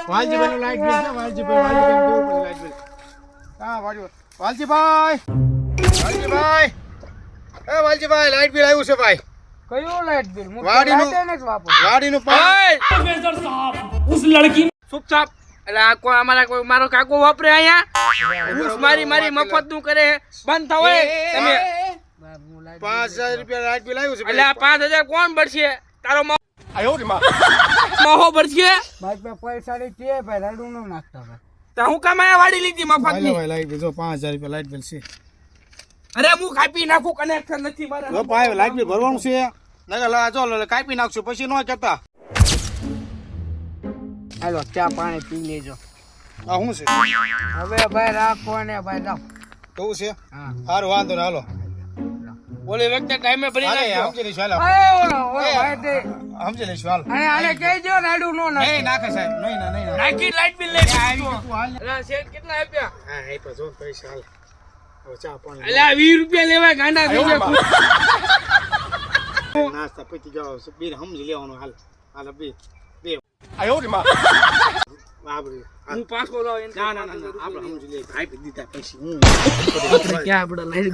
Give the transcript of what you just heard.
વાલજીભાઈ નું light bill છે વાલજીભાઈ દેવું પડશે લાઈટ બિલ હા વાલજીભાઈ વાલજીભાઈ લાઈટ બિલ આવ્યું છે ભાઈ કયું લાઈટ બિલ વાડીનું प्रोफेसर साहब उस लड़की ચૂપચાપ એટલે આ કોઈ અમારા કોઈ મારો કાકો વાપરે અહીંયા ઘૂસ મારી મફત નું કરે બંધ થાવ તમે 5000 રૂપિયા લાઈટ બિલ આવ્યું છે એટલે આ 5000 કોણ ભરશે તારો મોહો ભરશે પૈસા ની ભાઈ રડું નું નાખતા ભાઈ તો હું કામ આયા વાડી લીધી મફત ની ભાઈ લાઈટ બિલ જો 5000 રૂપિયા લાઈટ બિલ છે અરે હું કાપી નાખું કનેક્શન નથી મારા જો ભાઈ લાઈટ બિલ ભરવાનું છે નકર લા જો કાપી નાખશું પછી નો કહેતા હાલો ચા પાણી પી લેજો આ શું છે હવે ભાઈ રાખો ને ભાઈ જાઓ કેવું છે સારું વાંધો ને હાલો ઓલી વ્યક્તિ ટાઈમે ભરી અરે નાખ્યો સમજી લઈશું હાલો ભાઈ તે સમજી લઈશું હાલો અને આને કહેજો રડું નો નાખે નહીં નાખે સાહેબ નહીં નાખી લાઈટ બિલ લઈ તું હાલ ને. અલા શેઠ કેટલા આપ્યા હા આપ્યા જો પૈસા હાલ હવે ચા પાણી અલા 20 રૂપિયા લેવા ગાંડા થઈ જાય નાસ્તા પતી જાવ બીર સમજી લેવાનું હાલ હાલ બે બાબરી હું પાછો લાવ ના આપણે સમજી લે ભાઈ દીધા પછી ક્યાં આપણે લઈ